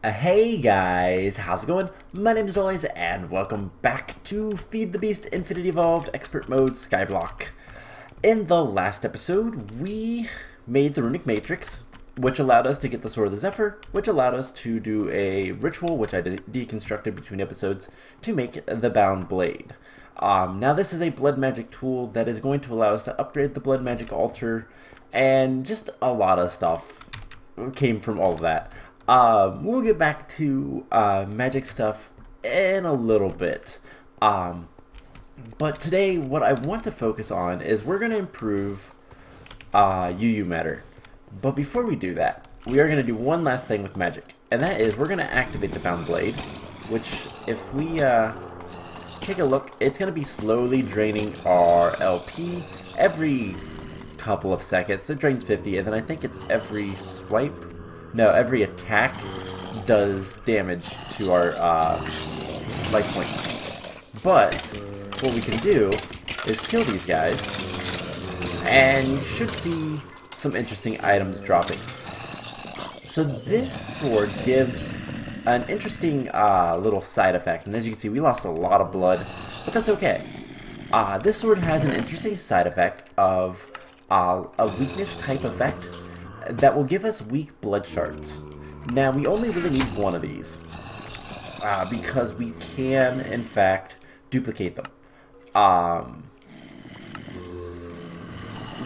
Hey guys, how's it going? My name is Noise, and welcome back to Feed the Beast Infinity Evolved Expert Mode Skyblock. In the last episode, we made the Runic Matrix, which allowed us to get the Sword of the Zephyr, which allowed us to do a ritual, which I deconstructed between episodes, to make the Bound Blade. Now this is a blood magic tool that is going to allow us to upgrade the blood magic altar, and just a lot of stuff came from all of that. We'll get back to magic stuff in a little bit. But today what I want to focus on is we're going to improve UU matter. But before we do that, we are going to do one last thing with magic. And that is we're going to activate the Bound Blade, which if we take a look, it's going to be slowly draining our LP every couple of seconds. So it drains 50, and then I think it's every swipe. No, every attack does damage to our life points. But what we can do is kill these guys, and you should see some interesting items dropping. So this sword gives an interesting little side effect, and as you can see, we lost a lot of blood, but that's okay. This sword has an interesting side effect of a weakness type effect that will give us weak blood shards. Now, we only really need one of these, because we can, in fact, duplicate them.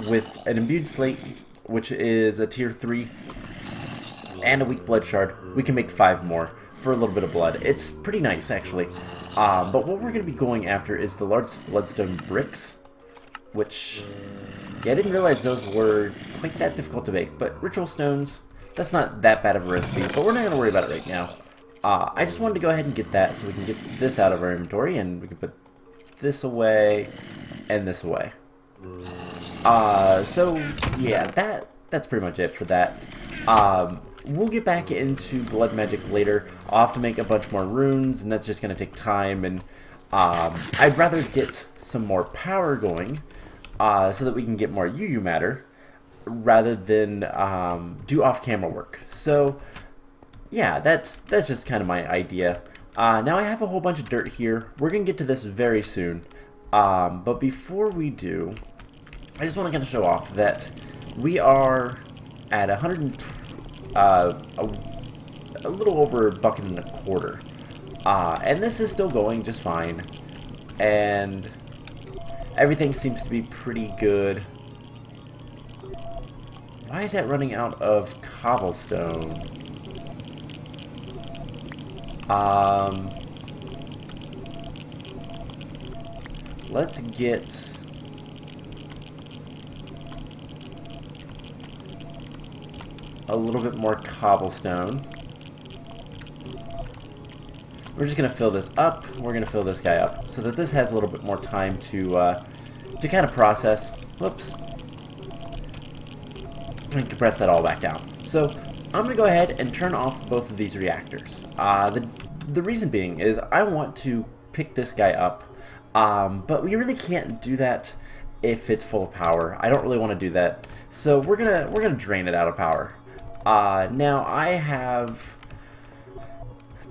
With an imbued slate, which is a tier 3, and a weak blood shard, we can make 5 more for a little bit of blood. It's pretty nice, actually. But what we're going to be going after is the large bloodstone bricks, which, yeah, I didn't realize those were quite that difficult to make, but ritual stones, that's not that bad of a recipe, but we're not going to worry about it right now. I just wanted to go ahead and get that so we can get this out of our inventory, and we can put this away and this away. So, yeah, that's pretty much it for that. We'll get back into blood magic later. I'll have to make a bunch more runes, and that's just going to take time, and I'd rather get some more power going, so that we can get more UU matter, rather than do off-camera work. So, yeah, that's just kind of my idea. Now I have a whole bunch of dirt here. We're going to get to this very soon. But before we do, I just want to kind of show off that we are at a little over $1.25. And this is still going just fine. And everything seems to be pretty good. Why is that running out of cobblestone? Let's get a little bit more cobblestone. We're just going to fill this up. We're going to fill this guy up so that this has a little bit more time to kind of process. Whoops. And compress that all back down. So I'm going to go ahead and turn off both of these reactors. The reason being is I want to pick this guy up, but we really can't do that if it's full of power. I don't really want to do that. So we're gonna drain it out of power. Now I have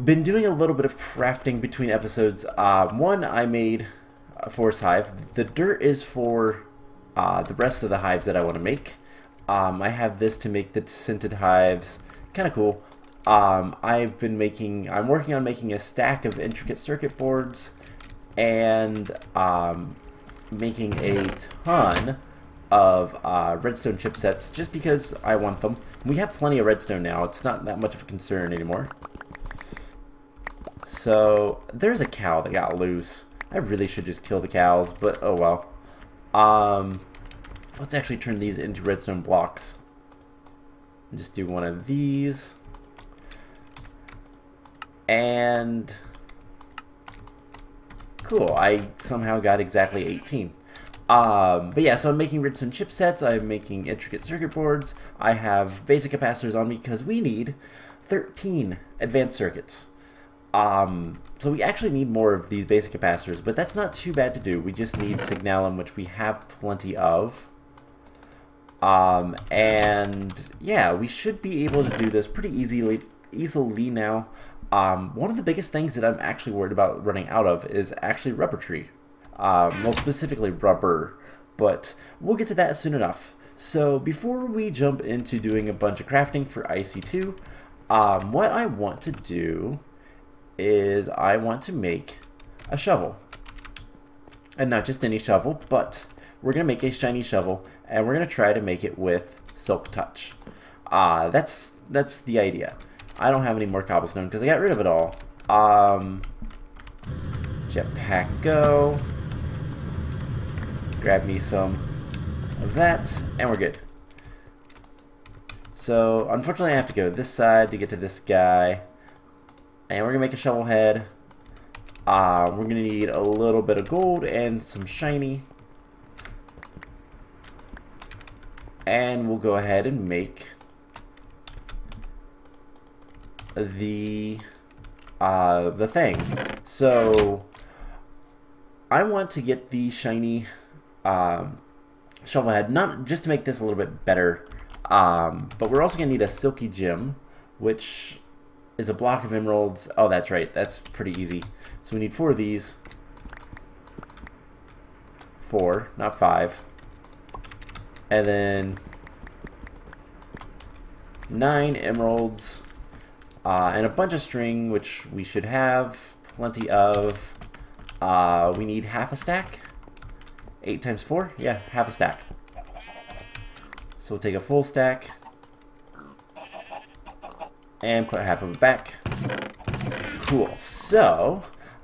been doing a little bit of crafting between episodes. One, I made a forest hive. The dirt is for the rest of the hives that I want to make. I have this to make the scented hives. Kind of cool. I'm working on making a stack of intricate circuit boards, and making a ton of redstone chipsets just because I want them. We have plenty of redstone now. It's not that much of a concern anymore. So there's a cow that got loose. I really should just kill the cows, but oh well. Let's actually turn these into redstone blocks. Just do one of these. And cool, I somehow got exactly 18. But yeah, so I'm making redstone chipsets, I'm making intricate circuit boards, I have basic capacitors on me because we need 13 advanced circuits. So we actually need more of these basic capacitors, but that's not too bad to do. We just need signalum, which we have plenty of. And yeah, we should be able to do this pretty easily easily now. One of the biggest things that I'm actually worried about running out of is actually rubber tree. Well, specifically rubber, but we'll get to that soon enough. So before we jump into doing a bunch of crafting for IC2, what I want to do is I want to make a shovel. And not just any shovel, but we're going to make a shiny shovel, and we're going to try to make it with Silk Touch. That's the idea. I don't have any more cobblestone because I got rid of it all. Jetpack go. Grab me some of that, and we're good. So, unfortunately I have to go this side to get to this guy. And we're going to make a shovel head. We're going to need a little bit of gold and some shiny. And we'll go ahead and make the thing. So I want to get the shiny shovel head, not just to make this a little bit better, but we're also gonna need a silky gem, which is a block of emeralds. Oh, that's right, that's pretty easy. So we need 4 of these. 4, not 5. And then 9 emeralds. And a bunch of string, which we should have plenty of. We need half a stack. 8 times 4? Yeah, half a stack. So we'll take a full stack and put half of it back. Cool. So,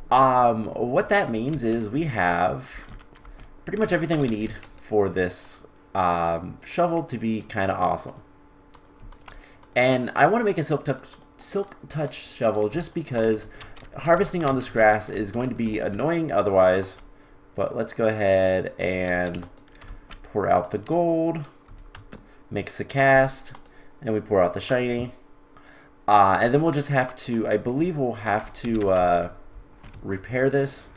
what that means is we have pretty much everything we need for this shovel to be kind of awesome. And I want to make a Silk Touch shovel just because harvesting on this grass is going to be annoying otherwise. But let's go ahead and pour out the gold, mix the cast, and we pour out the shiny. And then we'll just have to, I believe we'll have to repair this.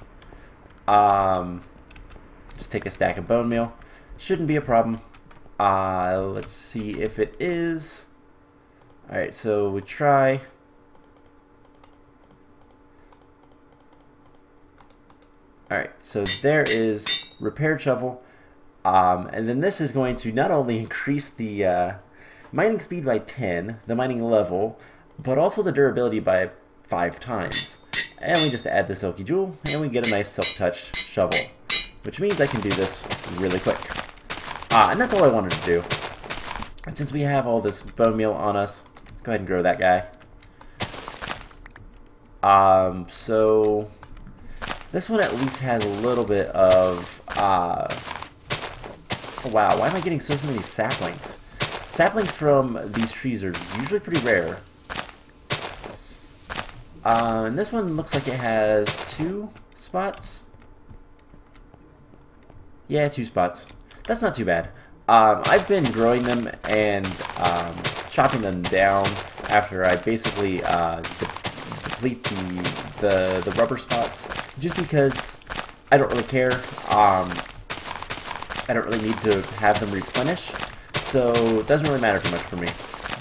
Just take a stack of bone meal. Shouldn't be a problem. Let's see if it is. Alright, so we try. Alright, so there is repaired shovel. And then this is going to not only increase the mining speed by 10, the mining level, but also the durability by 5 times. And we just add the silky jewel, and we get a nice Silk Touch shovel, which means I can do this really quick. And that's all I wanted to do. And since we have all this bone meal on us, let's go ahead and grow that guy. So this one at least has a little bit of, oh wow, why am I getting so many saplings? Saplings from these trees are usually pretty rare. And this one looks like it has 2 spots. Yeah, 2 spots. That's not too bad. I've been growing them and chopping them down after I basically deplete the rubber spots, just because I don't really care. I don't really need to have them replenish, so it doesn't really matter too much for me.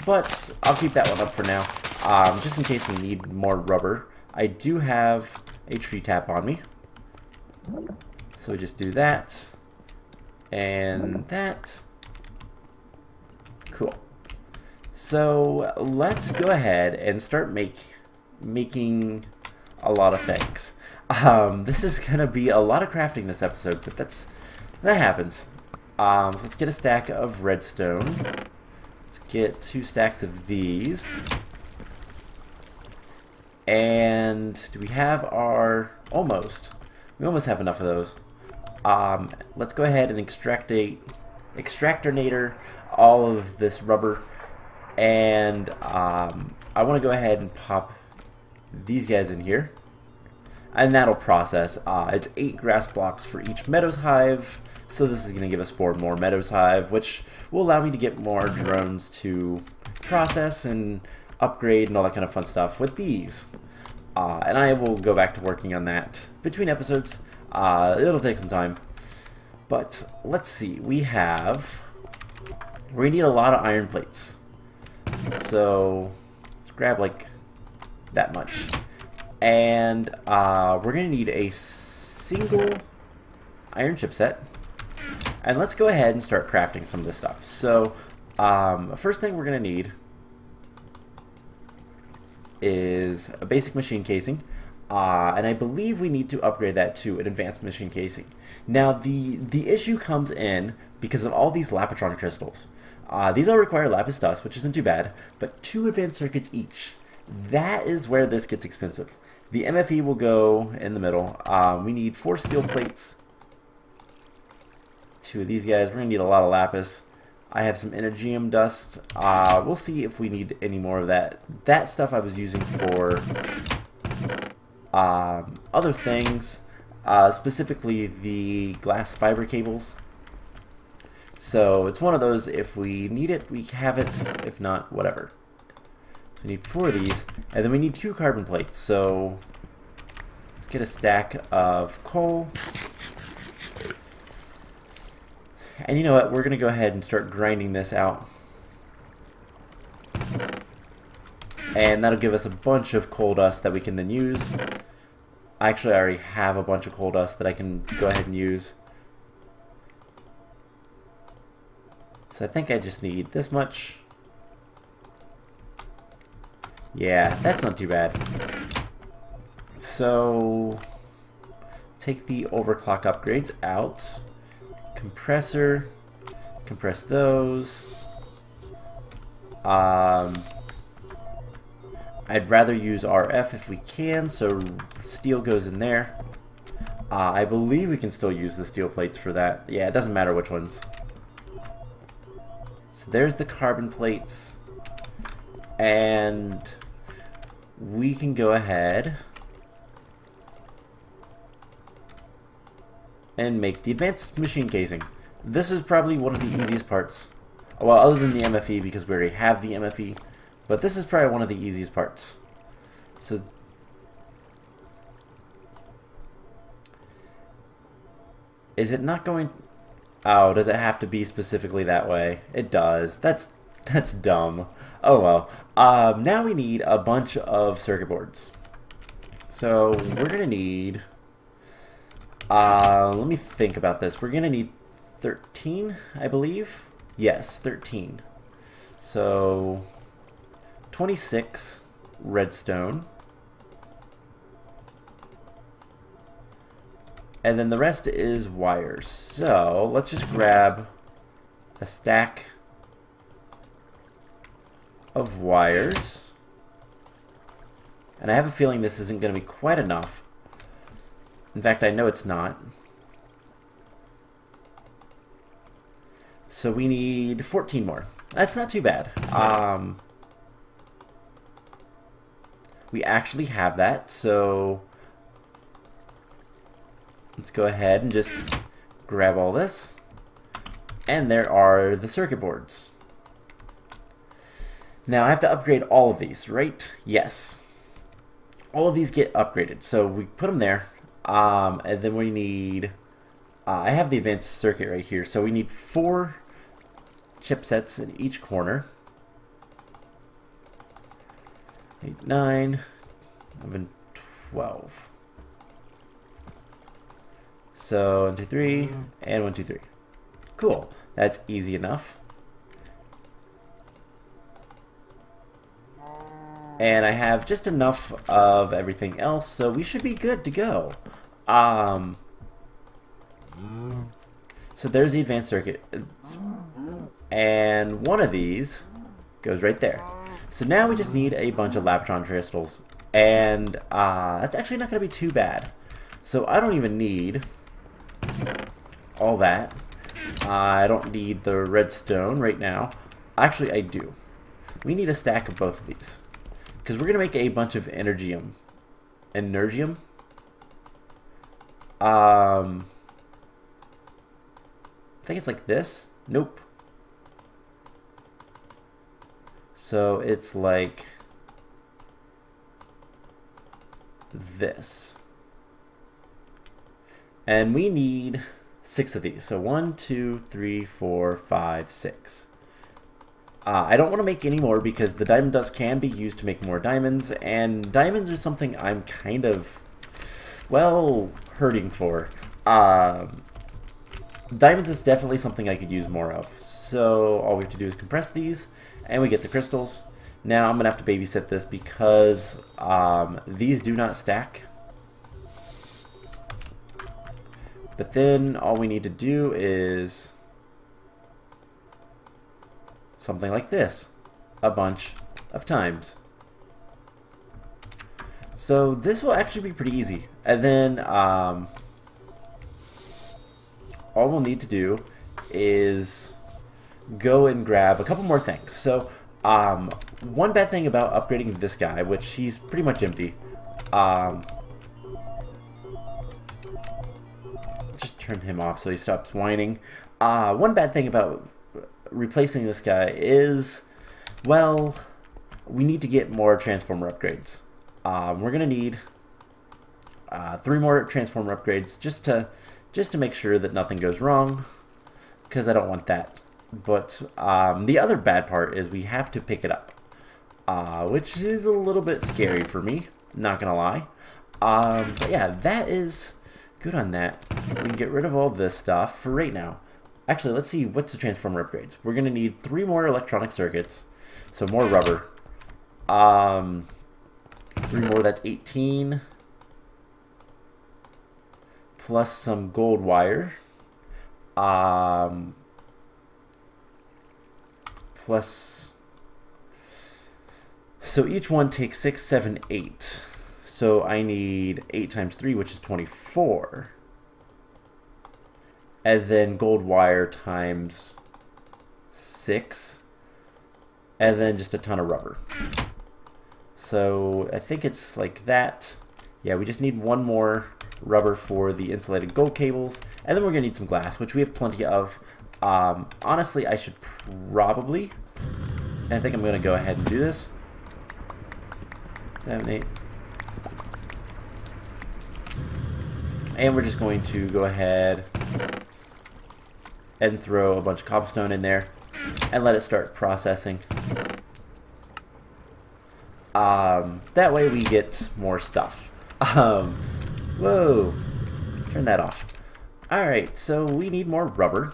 But I'll keep that one up for now, just in case we need more rubber. I do have a tree tap on me, so we just do that and that. Cool. So let's go ahead and start making a lot of things. This is gonna be a lot of crafting this episode, but that happens. So let's get a stack of redstone. Let's get 2 stacks of these. And do we have our almost? We almost have enough of those. Let's go ahead and extractornator all of this rubber, and I want to go ahead and pop these guys in here, and that'll process. It's 8 grass blocks for each meadows hive, so this is going to give us 4 more meadows hive, which will allow me to get more drones to process and upgrade and all that kind of fun stuff with bees. And I will go back to working on that between episodes. It'll take some time, but let's see. We need a lot of iron plates, so let's grab like that much. And we're going to need a single iron chipset. And let's go ahead and start crafting some of this stuff. So, first thing we're going to need is a basic machine casing. And I believe we need to upgrade that to an advanced machine casing. Now, the issue comes in because of all these Lapitron crystals. These all require lapis dust, which isn't too bad, but 2 advanced circuits each. That is where this gets expensive. The MFE will go in the middle. We need 4 steel plates. 2 of these guys. We're going to need a lot of lapis. I have some energium dust. We'll see if we need any more of that. That stuff I was using for other things, specifically the glass fiber cables. So it's one of those, if we need it, we have it. If not, whatever. So we need 4 of these, and then we need 2 carbon plates. So let's get a stack of coal. And you know what? We're going to go ahead and start grinding this out. And that'll give us a bunch of coal dust that we can then use. Actually, I already have a bunch of coal dust that I can go ahead and use. So I think I just need this much. Yeah, that's not too bad. So take the overclock upgrades out. Compressor. Compress those. I'd rather use RF if we can, so steel goes in there. I believe we can still use the steel plates for that. Yeah, it doesn't matter which ones. So there's the carbon plates. And we can go ahead and make the advanced machine casing. This is probably one of the easiest parts. Well, other than the MFE, because we already have the MFE. But this is probably one of the easiest parts. So is it not going... Oh, does it have to be specifically that way? It does. That's dumb. Oh well. Now we need a bunch of circuit boards. So we're gonna need... let me think about this. We're gonna need 13, I believe. Yes, 13. So 26 redstone. And then the rest is wires. So let's just grab a stack of wires. And I have a feeling this isn't going to be quite enough. In fact, I know it's not. So we need 14 more. That's not too bad. We actually have that, so let's go ahead and just grab all this. And there are the circuit boards. Now I have to upgrade all of these, right? Yes. All of these get upgraded. So we put them there. And then we need... I have the advanced circuit right here. So we need 4 chipsets in each corner. 8, 9, 11, 12. So 1, 2, 3, and 1, 2, 3. Cool. That's easy enough. And I have just enough of everything else, so we should be good to go. So there's the advanced circuit. And one of these goes right there. So now we just need a bunch of Lapitron crystals. And that's actually not going to be too bad. So I don't even need all that. I don't need the redstone right now. Actually, I do. We need a stack of both of these. Because we're going to make a bunch of energium. Energium? I think it's like this. Nope. So it's like this. And we need 6 of these. So 1, 2, 3, 4, 5, 6. I don't want to make any more because the diamond dust can be used to make more diamonds, and diamonds are something I'm kind of, well, hurting for. Diamonds is definitely something I could use more of. So all we have to do is compress these, and we get the crystals. Now I'm going to have to babysit this because these do not stack. But then all we need to do is something like this a bunch of times. So this will actually be pretty easy. And then all we'll need to do is go and grab a couple more things. So one bad thing about upgrading this guy, which he's pretty much empty, just turn him off so he stops whining. One bad thing about replacing this guy is, well, we need to get more transformer upgrades. We're gonna need 3 more transformer upgrades just to make sure that nothing goes wrong, because I don't want that. But the other bad part is we have to pick it up, which is a little bit scary for me, not gonna lie. But yeah, that is good on that. We can get rid of all this stuff for right now. Actually, let's see what's the transformer upgrades. We're gonna need 3 more electronic circuits, so more rubber. 3 more, that's 18. Plus some gold wire. Plus, so each one takes 6, 7, 8. So I need 8 times 3, which is 24. And then gold wire times 6. And then just a ton of rubber. So I think it's like that. Yeah, we just need 1 more rubber for the insulated gold cables. And then we're going to need some glass, which we have plenty of. Honestly, I should probably, I think I'm going to go ahead and do this. 7, 8. And we're just going to go ahead and throw a bunch of cobblestone in there and let it start processing. That way we get more stuff. Whoa, turn that off. Alright, so we need more rubber.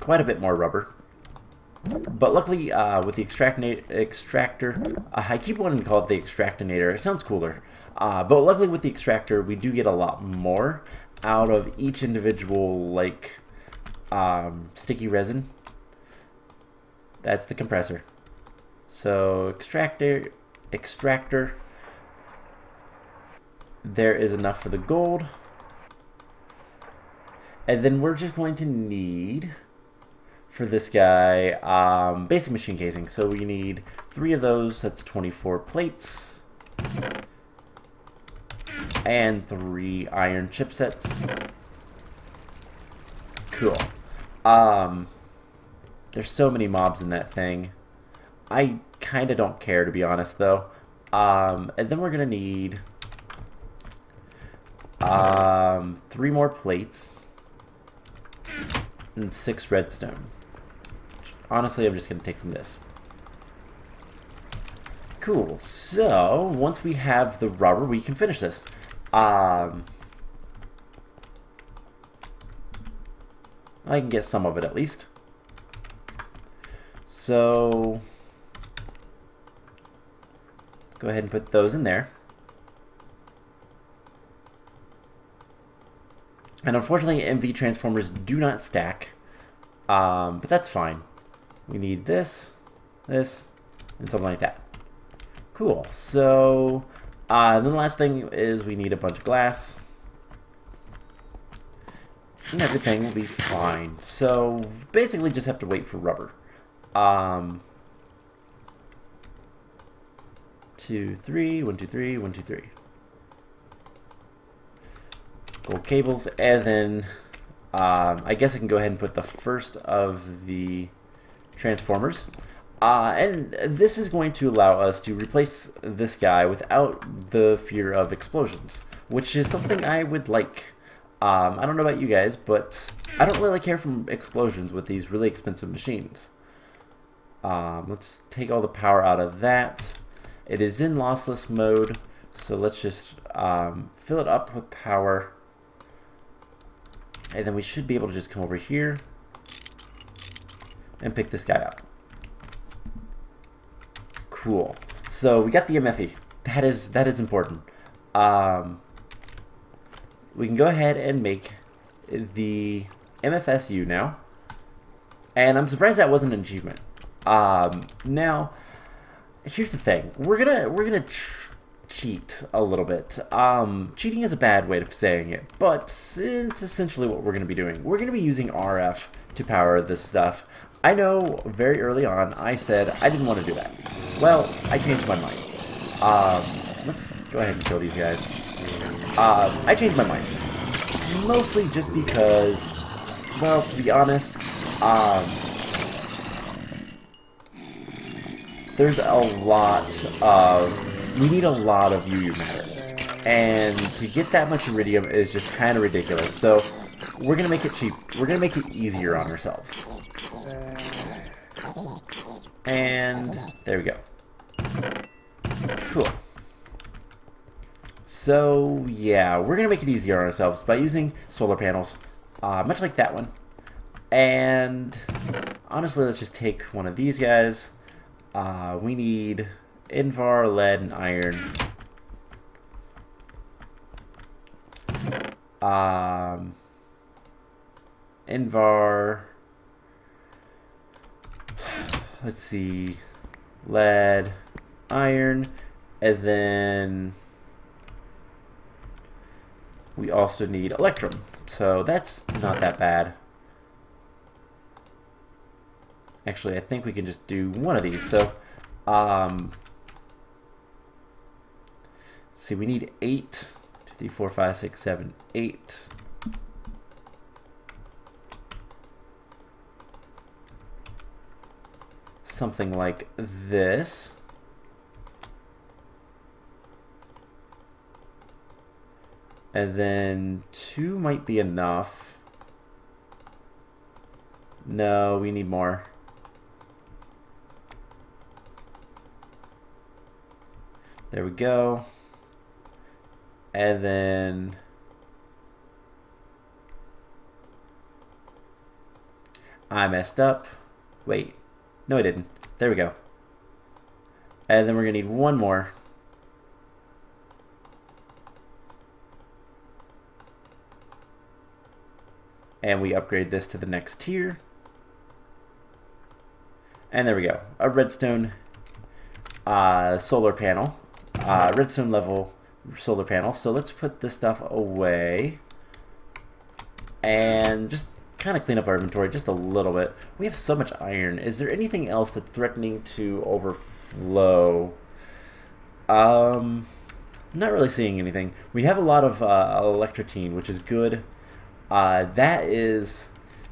Quite a bit more rubber. But luckily, with the extractor, I keep wanting to call it the extractinator. It sounds cooler. But luckily with the extractor, we do get a lot more out of each individual, like, sticky resin. That's the compressor. So extractor, there is enough for the gold. And then we're just going to need, for this guy, basic machine casing. So we need 3 of those, that's 24 plates. And 3 iron chipsets. Cool. There's so many mobs in that thing. I kind of don't care, to be honest, though. And then we're going to need 3 more plates and 6 redstone. Honestly, I'm just going to take from this. Cool. So, once we have the rubber, we can finish this. I can get some of it at least. So, let's go ahead and put those in there. And unfortunately, MV transformers do not stack, but that's fine. We need this, this, and something like that. Cool. So, then the last thing is we need a bunch of glass. And everything will be fine. So, basically just have to wait for rubber. 2, 3, 1, 2, 3, 1, 2, 3. Gold cables, and then I guess I can go ahead and put the first of the transformers. And this is going to allow us to replace this guy without the fear of explosions, which is something I would like. I don't know about you guys, but I don't really care for explosions with these really expensive machines. Let's take all the power out of that. It is in lossless mode, so let's just fill it up with power. And then we should be able to just come over here and pick this guy up. Cool. So we got the MFE. That is important. We can go ahead and make the MFSU now. And I'm surprised that wasn't an achievement. Now, here's the thing. We're gonna cheat a little bit. Cheating is a bad way of saying it, but it's essentially what we're gonna be doing. We're gonna be using RF to power this stuff. I know very early on I said I didn't want to do that. Well, I changed my mind. Let's go ahead and kill these guys. I changed my mind. Mostly just because, well, to be honest, there's a lot of, we need a lot of UU matter. And to get that much iridium is just kind of ridiculous. So we're going to make it cheap. We're going to make it easier on ourselves. And there we go. Cool. So yeah, we're gonna make it easier on ourselves by using solar panels, much like that one. And honestly, let's just take one of these guys. We need Invar, lead, and iron. Invar. Let's see, lead, iron, and then we also need electrum. So that's not that bad. Actually, I think we can just do one of these. So, see, we need 8, 2, 3, 4, 5, 6, 7, 8. Something like this. And then 2 might be enough. No, we need more. There we go. And then I messed up. Wait. No, I didn't. There we go. And then we're going to need one more. And we upgrade this to the next tier. And there we go. A redstone solar panel. Redstone level solar panel. So let's put this stuff away. And just kind of clean up our inventory just a little bit. We have so much iron. Is there anything else that's threatening to overflow? Not really seeing anything. We have a lot of electrotine, which is good. That is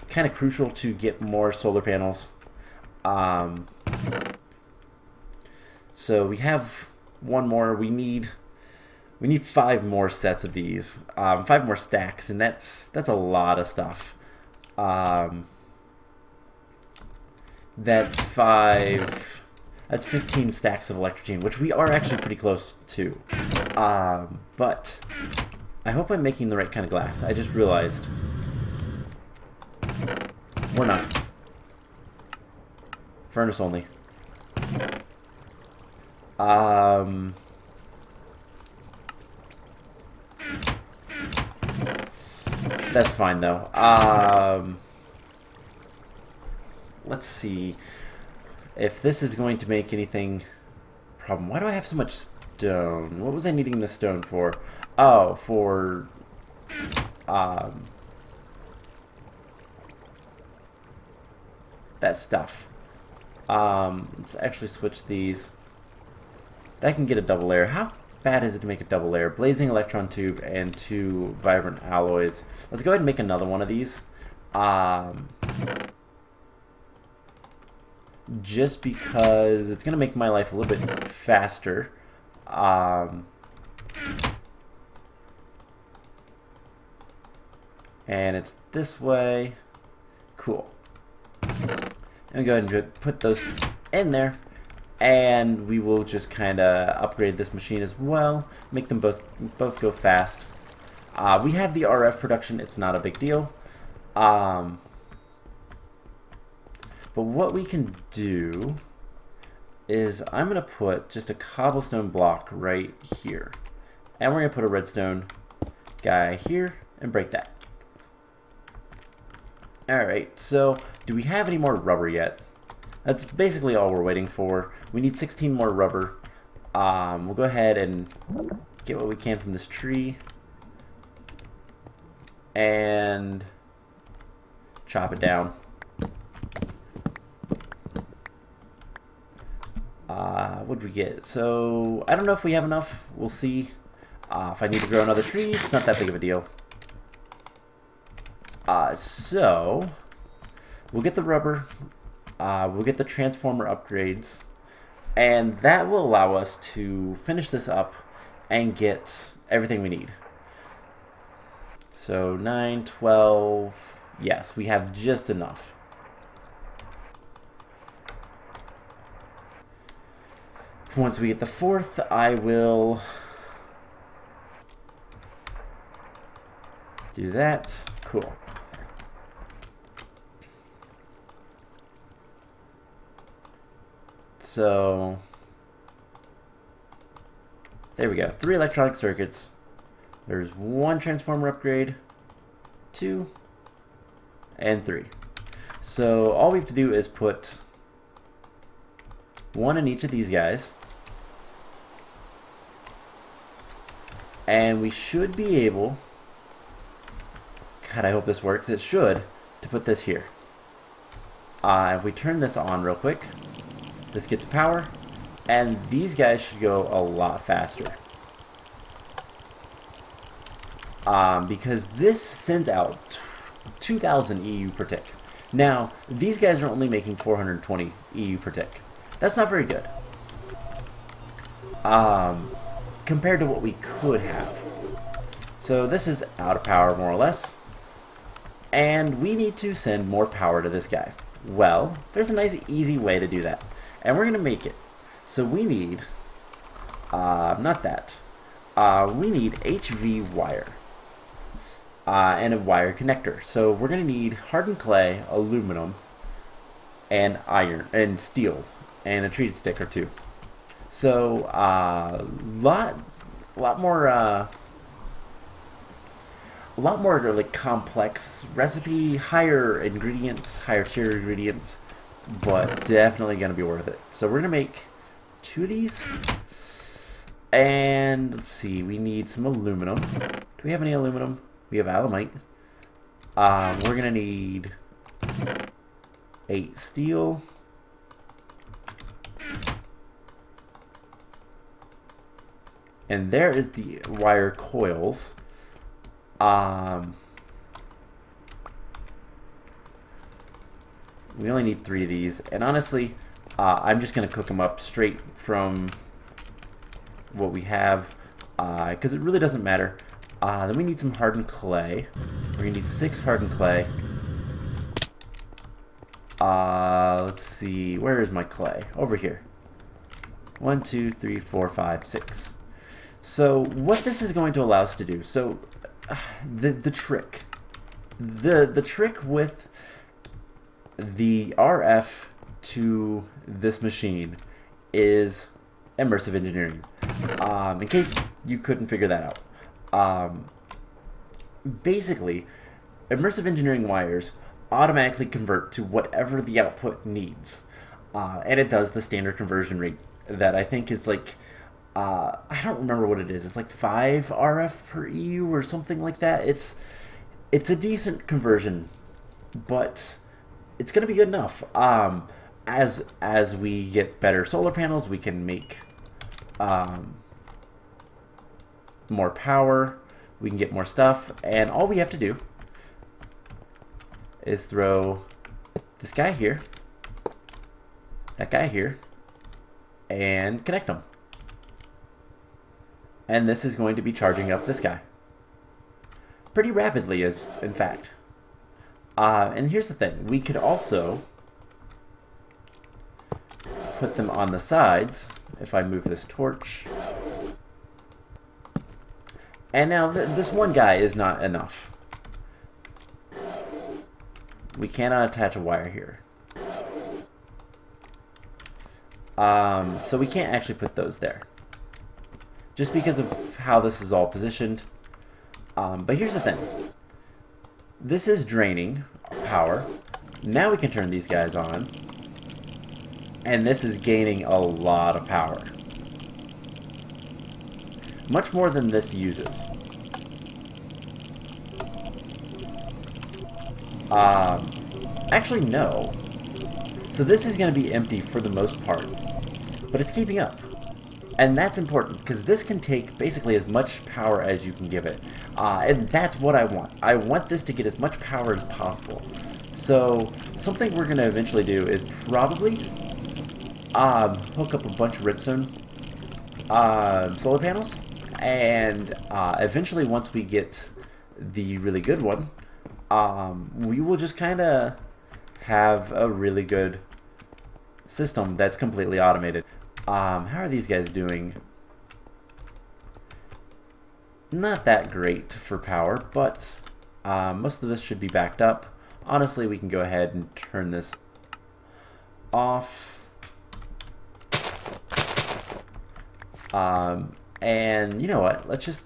kind of crucial to get more solar panels. So we have one more. We need 5 more sets of these. 5 more stacks, and that's a lot of stuff. That's 5. That's 15 stacks of electrotine, which we are actually pretty close to. But I hope I'm making the right kind of glass. I just realized we're not. Furnace only. That's fine though. Let's see if this is going to make anything problem. Why do I have so much stone? What was I needing the stone for? Oh, for that stuff. Let's actually switch these. That can get a double layer. How bad is it to make a double layer? Blazing electron tube and 2 vibrant alloys. Let's go ahead and make another one of these. Just because it's going to make my life a little bit faster. And it's this way. Cool. And go ahead and put those in there, and we will just kind of upgrade this machine as well, make them both go fast. We have the RF production, it's not a big deal. But what we can do is I'm going to put just a cobblestone block right here. And we're going to put a redstone guy here and break that. Alright, so do we have any more rubber yet? That's basically all we're waiting for. We need 16 more rubber. We'll go ahead and get what we can from this tree. And chop it down. What did we get? So, I don't know if we have enough. We'll see. If I need to grow another tree, it's not that big of a deal. So, we'll get the rubber. We'll get the transformer upgrades. And that will allow us to finish this up and get everything we need. So, 9, 12... Yes, we have just enough. Once we get the 4th, I will do that. Cool. So, there we go. 3 electronic circuits. There's 1 transformer upgrade, 2, and 3. So all we have to do is put 1 in each of these guys. And we should be able, God, I hope this works. It should, to put this here. If we turn this on real quick, this gets power, and these guys should go a lot faster. Because this sends out 2,000 EU per tick. Now, these guys are only making 420 EU per tick. That's not very good. Compared to what we could have. So this is out of power, more or less. And we need to send more power to this guy. Well, there's a nice, easy way to do that. And we're going to make it. So we need, not that. We need HV wire. And a wire connector. So we're going to need hardened clay, aluminum, and iron, and steel, and a treated stick or 2. So lot more like complex recipe, higher ingredients, higher tier ingredients, but definitely gonna be worth it. So we're gonna make 2 of these, and let's see, we need some aluminum. Do we have any aluminum? We have alumite. We're gonna need 8 steel. And there is the wire coils. We only need 3 of these. And honestly, I'm just going to cook them up straight from what we have. Because it really doesn't matter. Then we need some hardened clay. We're going to need 6 hardened clay. Let's see. Where is my clay? Over here. 1, 2, 3, 4, 5, 6. So what this is going to allow us to do, so the trick with the RF to this machine is immersive engineering. In case you couldn't figure that out, basically immersive engineering wires automatically convert to whatever the output needs, and it does the standard conversion rate that I think is like. I don't remember what it is. It's like 5 RF per EU or something like that. It's a decent conversion, but it's gonna be good enough. As we get better solar panels, we can make more power. We can get more stuff, and all we have to do is throw this guy here, that guy here, and connect them. And this is going to be charging up this guy pretty rapidly, in fact. And here's the thing. We could also put them on the sides if I move this torch. And now this one guy is not enough. We cannot attach a wire here. So we can't actually put those there. Just because of how this is all positioned. But here's the thing. This is draining power. Now we can turn these guys on. And this is gaining a lot of power. Much more than this uses. Actually, no. So this is going to be empty for the most part. But it's keeping up. And that's important, because this can take basically as much power as you can give it. And that's what I want. I want this to get as much power as possible. So something we're going to eventually do is probably hook up a bunch of redstone solar panels. And eventually, once we get the really good one, we will just kind of have a really good system that's completely automated. How are these guys doing? Not that great for power, but most of this should be backed up. Honestly, we can go ahead and turn this off. And you know what? Let's just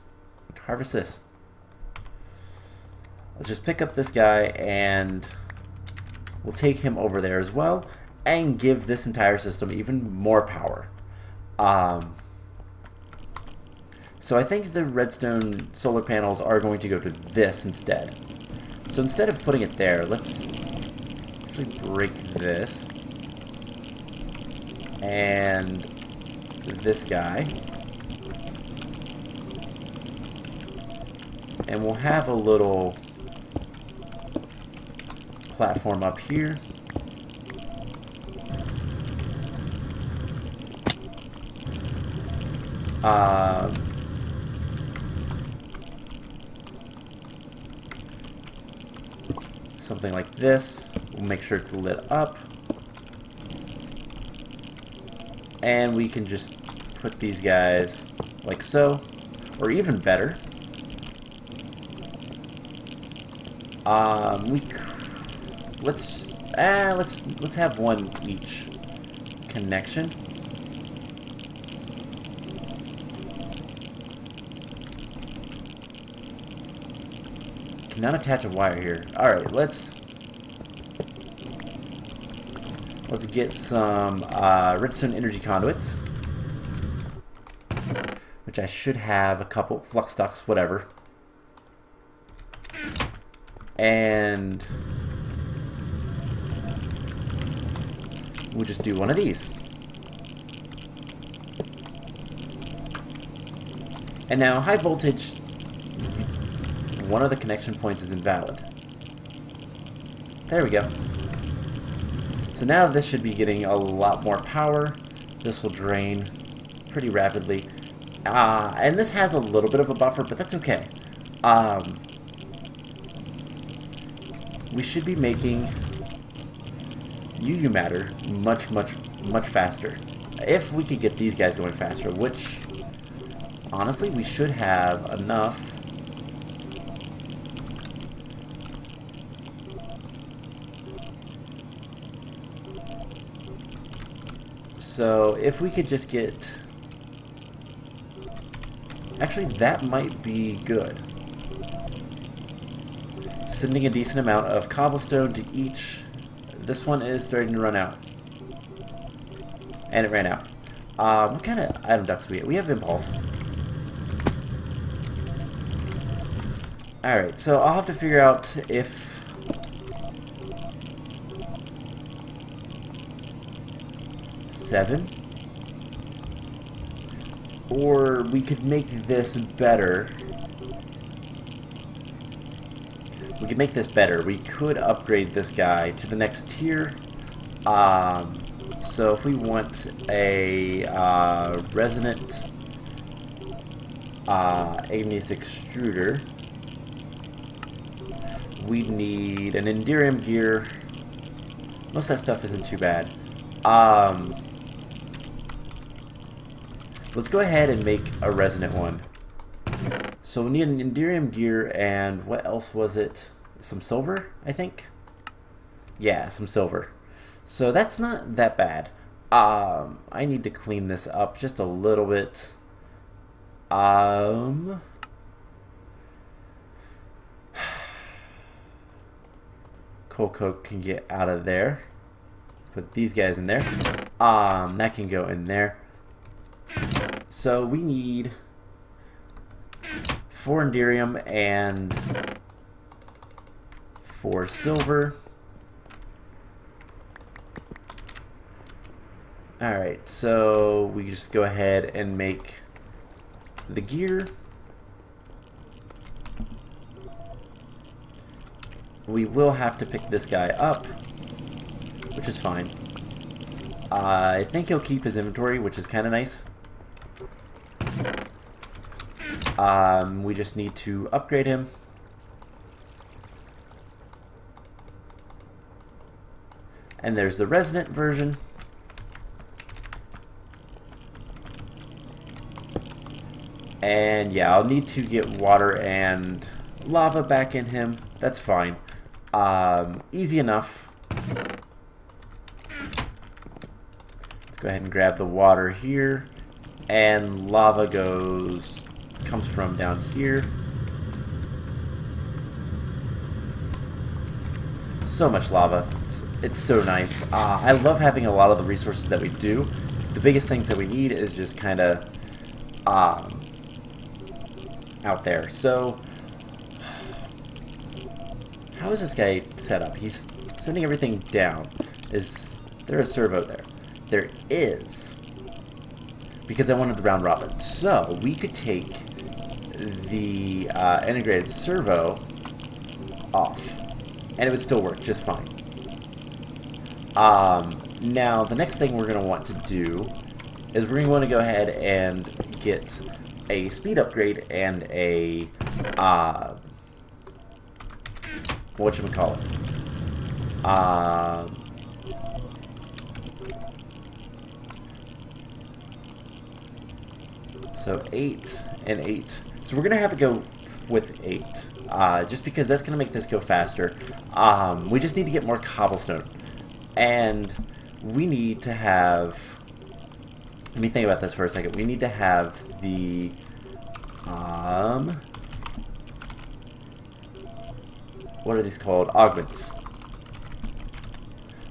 harvest this. Let's just pick up this guy and we'll take him over there as well and give this entire system even more power. So I think the redstone solar panels are going to go to this instead. So instead of putting it there, let's actually break this. And this guy. And we'll have a little platform up here. Something like this. We'll make sure it's lit up. And we can just put these guys like so, or even better. Let's have one each connection. Cannot attach a wire here. All right, let's get some redstone energy conduits, which I should have a couple, flux ducts, whatever. And we'll just do one of these. And now high voltage, one of the connection points is invalid. There we go. So now this should be getting a lot more power. This will drain pretty rapidly. And this has a little bit of a buffer, but that's okay. We should be making UU matter much faster. If we could get these guys going faster, which honestly we should have enough. So if we could just get, actually that might be good. Sending a decent amount of cobblestone to each. This one is starting to run out. And it ran out. What kind of item ducts do we have? We have impulse. Alright, so I'll have to figure out if seven, or we could make this better. We could make this better. We could upgrade this guy to the next tier. So if we want a resonant igneous extruder, we need an Enderium gear. Most of that stuff isn't too bad. let's go ahead and make a resonant one. So we need an Enderium gear, and what else was it? Some silver, I think? Yeah, some silver. So that's not that bad. I need to clean this up just a little bit. Coal coke can get out of there. Put these guys in there. That can go in there. So we need 4 Enderium and 4 silver. Alright, so we just go ahead and make the gear. We will have to pick this guy up, which is fine. I think he'll keep his inventory, which is kind of nice. We just need to upgrade him. And there's the resonant version. And yeah, I'll need to get water and lava back in him. That's fine. Easy enough. Let's go ahead and grab the water here. And lava comes from down here. So much lava. It's so nice. I love having a lot of the resources that we do. The biggest things that we need is just kind of out there. So how is this guy set up? He's sending everything down. Is there a servo there? There is, because I wanted the round robin. So we could take the integrated servo off and it would still work just fine. Now the next thing we're going to want to do is we're going to want to go ahead and get a speed upgrade and a whatchamacallit? So 8 and 8. So we're gonna have to go with 8, just because that's gonna make this go faster. We just need to get more cobblestone, and we need to have. Let me think about this for a second. We need to have the what are these called? Augments.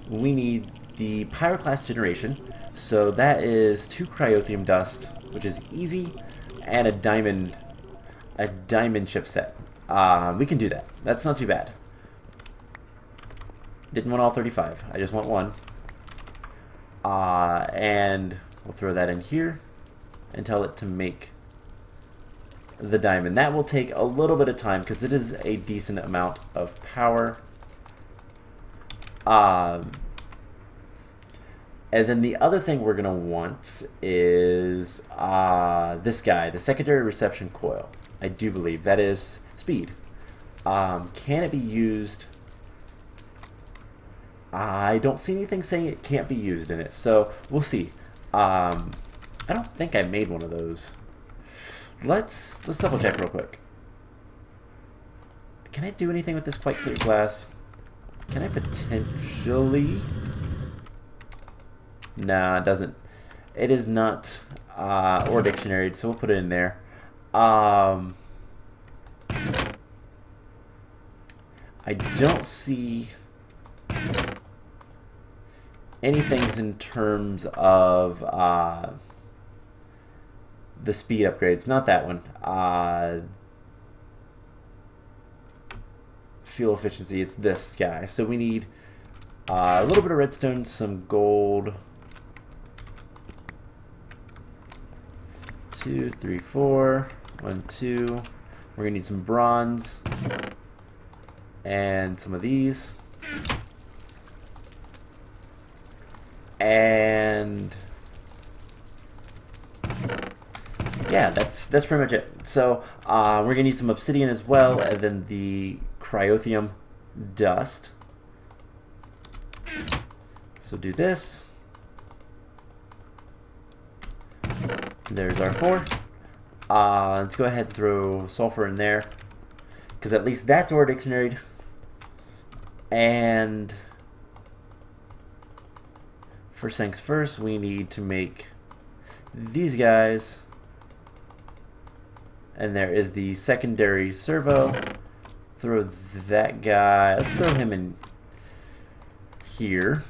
We need the pyroclast generation. So that is 2 cryothium dust, which is easy, and a diamond chipset. We can do that. That's not too bad. Didn't want all 35. I just want 1. And we'll throw that in here and tell it to make the diamond. That will take a little bit of time because it is a decent amount of power. And then the other thing we're going to want is this guy, the secondary reception coil. I do believe that is speed. Can it be used? I don't see anything saying it can't be used in it, so we'll see. I don't think I made one of those. Let's double check real quick. Can I do anything with this quite clear glass? Can I potentially? Nah, it doesn't. It is not or dictionary, so we'll put it in there. I don't see anything in terms of the speed upgrades. Not that one. Fuel efficiency. It's this guy. So we need a little bit of redstone, some gold. 2, 3, 4. 1, 2. We're gonna need some bronze and some of these. And yeah, that's pretty much it. So we're gonna need some obsidian as well, and then the cryothium dust. So do this. There's our 4. Let's go ahead and throw sulfur in there, because at least that's ore dictionaried. And first things first, we need to make these guys. And there is the secondary servo. Throw that guy. Let's throw him in here.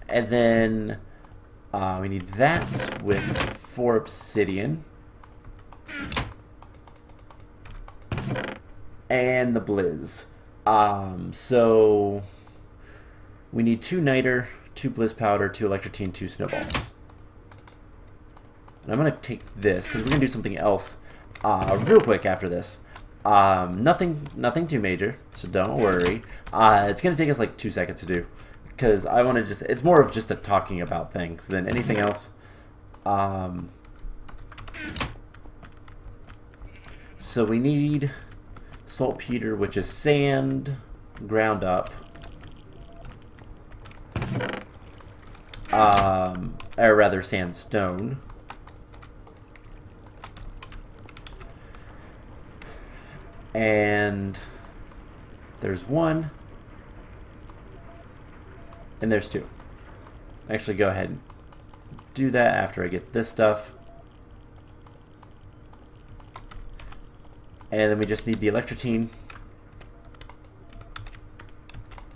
And then we need that with 4 obsidian. And the blizz. So we need 2 niter, 2 blizz powder, 2 electrotine, 2 snowballs. And I'm going to take this because we're going to do something else real quick after this. Nothing too major, so don't worry. It's going to take us like 2 seconds to do, because I want to just, it's more of just a talking about things than anything else. So we need saltpeter, which is sand ground up. Or rather sandstone. And there's 1. And there's 2. Actually, go ahead and do that after I get this stuff. And then we just need the electrotine.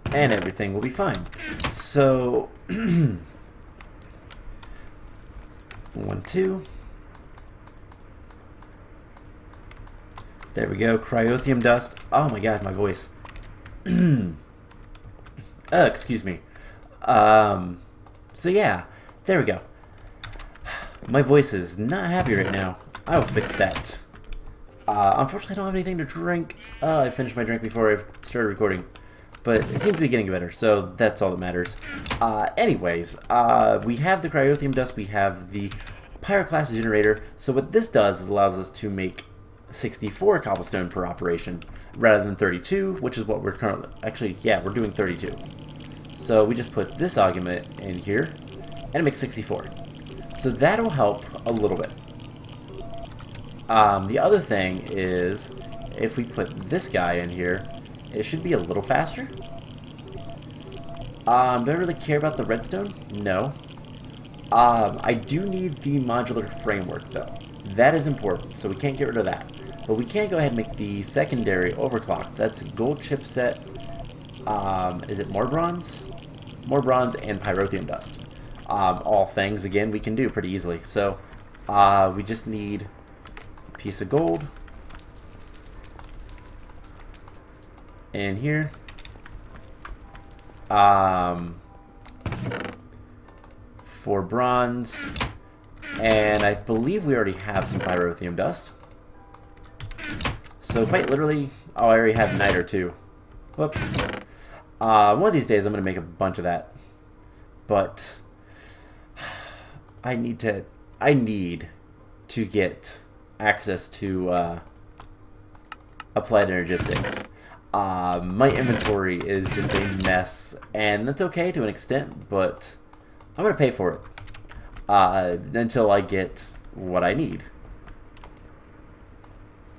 And everything will be fine. So, 1, 2. There we go. Cryothium dust. Oh my god, my voice. Excuse me. So yeah, there we go. My voice is not happy right now. I will fix that. Unfortunately, I don't have anything to drink. I finished my drink before I started recording, but it seems to be getting better, so that's all that matters. Anyways, we have the cryothium dust, we have the pyroclast generator. So what this does is allows us to make 64 cobblestone per operation rather than 32, which is what we're currently, actually, yeah, we're doing 32. So we just put this augment in here and it makes 64. So that'll help a little bit. The other thing is, if we put this guy in here, it should be a little faster. Do I really care about the redstone? No. I do need the modular framework though. That is important, so we can't get rid of that. But we can go ahead and make the secondary overclock. That's gold chipset. Is it more bronze? More bronze and pyrotheum dust. All things, again, we can do pretty easily. So we just need a piece of gold in here. For bronze. And I believe we already have some pyrotheum dust. So quite literally, oh, I already have niter too. Whoops. One of these days I'm going to make a bunch of that. But I need to get access to applied energistics. My inventory is just a mess, and that's okay to an extent, but I'm going to pay for it until I get what I need.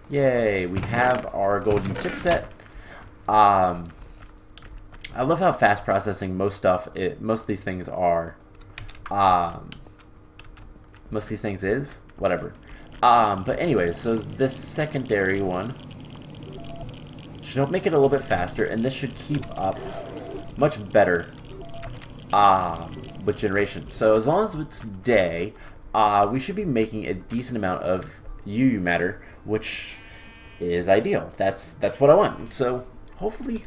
Yay, we have our golden chipset. I love how fast processing most of these things are. Most of these things is whatever. But anyways, so this secondary one should help make it a little bit faster, and this should keep up much better with generation. So as long as it's day, we should be making a decent amount of UU matter, which is ideal. That's what I want. So hopefully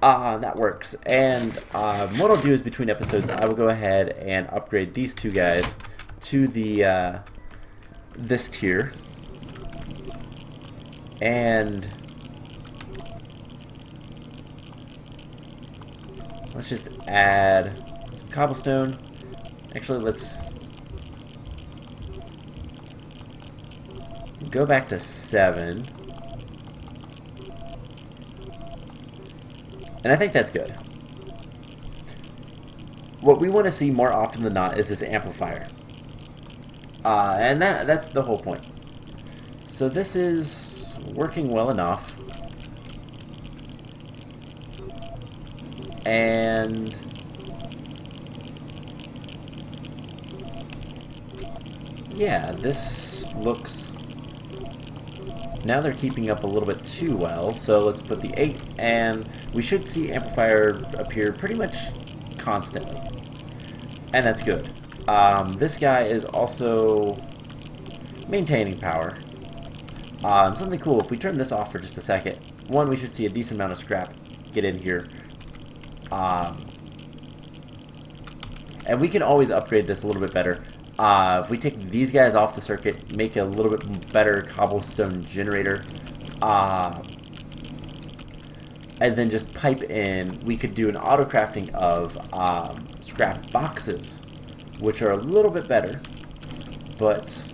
that works. And what I'll do is between episodes, I will go ahead and upgrade these two guys to the this tier, and let's just add some cobblestone. Actually, let's go back to 7. And I think that's good. what we want to see more often than not is this amplifier. And that's the whole point. So this is working well enough. And yeah, this looks... Now they're keeping up a little bit too well, so let's put the 8, and we should see amplifier appear pretty much constantly. And that's good. This guy is also maintaining power. Something cool, if we turn this off for just a second, one, we should see a decent amount of scrap get in here. And we can always upgrade this a little bit better. If we take these guys off the circuit, make a little bit better cobblestone generator, and then just pipe in, we could do an auto crafting of scrap boxes, which are a little bit better, but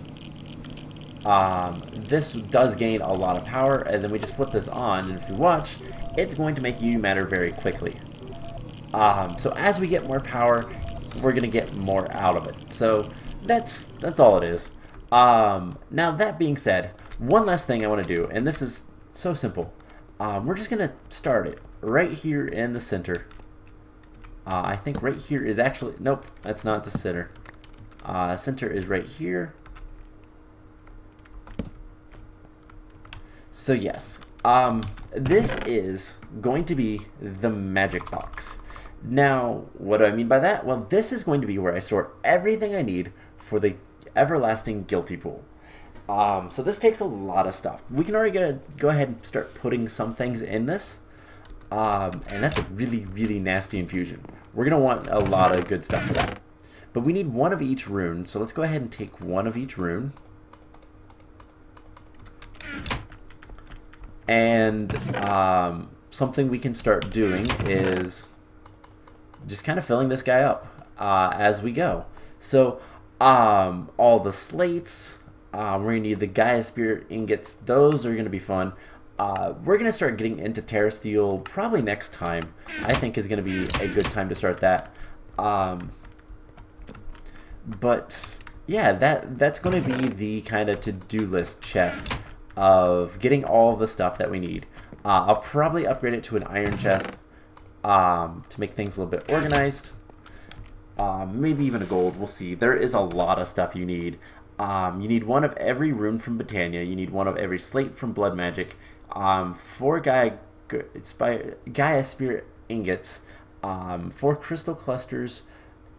this does gain a lot of power, and then we just flip this on, and if you watch, it's going to make UU matter very quickly. So as we get more power, we're going to get more out of it. So that's all it is. Now that being said, one last thing I want to do, and this is so simple. We're just going to start it right here in the center. I think right here is actually, nope, that's not the center. Center is right here. So yes, this is going to be the magic box. Now, what do I mean by that? Well, this is going to be where I store everything I need for the everlasting guilty pool. So this takes a lot of stuff. We can already go ahead and start putting some things in this. And that's a really, really nasty infusion. We're going to want a lot of good stuff for that. But we need one of each rune, so let's go ahead and take one of each rune. And something we can start doing is just kind of filling this guy up as we go. So all the slates, we're going to need the Gaia Spirit ingots. Those are going to be fun. We're going to start getting into Terra Steel probably next time. I think is going to be a good time to start that. But yeah, that's going to be the kind of to-do list chest of getting all the stuff that we need. I'll probably upgrade it to an iron chest to make things a little bit organized. Maybe even a gold, we'll see. There is a lot of stuff you need. You need one of every rune from Britannia. You need one of every slate from Blood Magic. 4 Gaia Spirit ingots, 4 crystal clusters,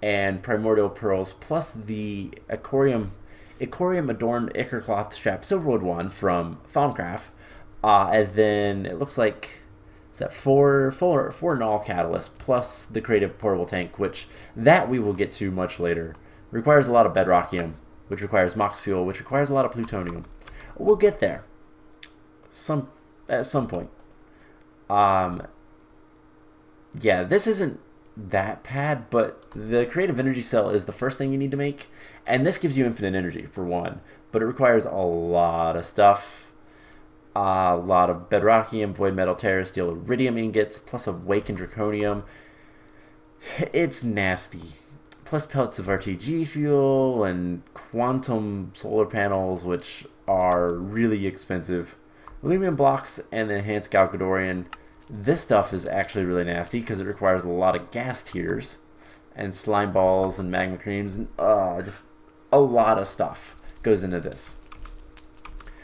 and primordial pearls, plus the Icorium adorned ichor cloth strap silverwood one from Thaumcraft. And then it looks like is that 4 null catalysts plus the creative portable tank, which that we will get to much later. Requires a lot of bedrockium, which requires mox fuel, which requires a lot of plutonium. We'll get there at some point. Yeah, this isn't that bad, but the creative energy cell is the first thing you need to make, and this gives you infinite energy for one, but it requires a lot of stuff. A lot of bedrockium, void metal, terra steel, iridium ingots, plus awakened draconium. It's nasty. Plus pellets of RTG fuel and quantum solar panels, which are really expensive. Aluminum blocks and the enhanced Galgadorian. This stuff is actually really nasty because it requires a lot of gas tiers and slime balls and magma creams, and just a lot of stuff goes into this.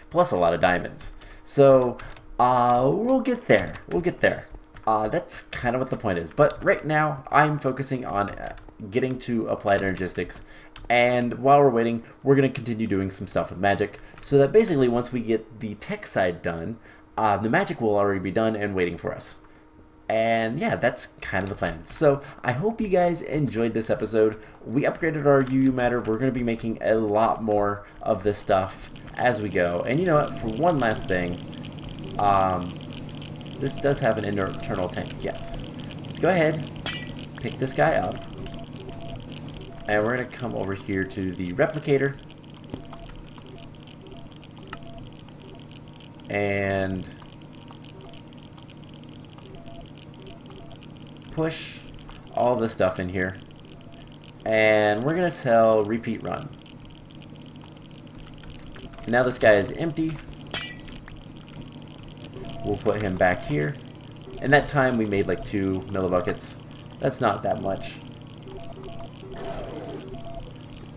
Plus a lot of diamonds. So we'll get there. We'll get there. That's kind of what the point is. But right now, I'm focusing on getting to applied energistics. And while we're waiting, we're going to continue doing some stuff with magic. So that basically, once we get the tech side done, the magic will already be done and waiting for us. And yeah, that's kind of the plan. So I hope you guys enjoyed this episode. We upgraded our UU matter. We're going to be making a lot more of this stuff as we go. And you know what? For one last thing, this does have an internal tank. Yes. Let's go ahead, pick this guy up, and we're going to come over here to the replicator. And push all this stuff in here. And we're going to tell repeat run. Now this guy is empty. We'll put him back here. And that time we made like 2 millibuckets. That's not that much.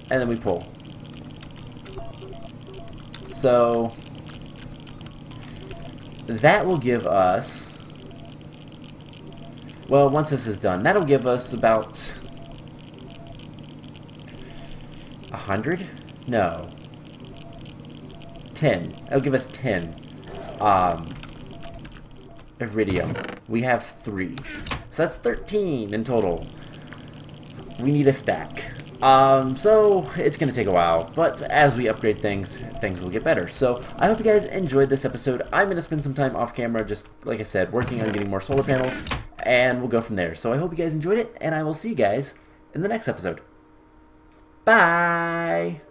And then we pull. So that will give us, well, once this is done, that'll give us about 100? No. 10. It'll give us 10 iridium. We have 3. So that's 13 in total. We need a stack. So it's going to take a while, but as we upgrade things, things will get better. So I hope you guys enjoyed this episode. I'm going to spend some time off camera, just like I said, working on getting more solar panels, and we'll go from there. So I hope you guys enjoyed it, and I will see you guys in the next episode. Bye!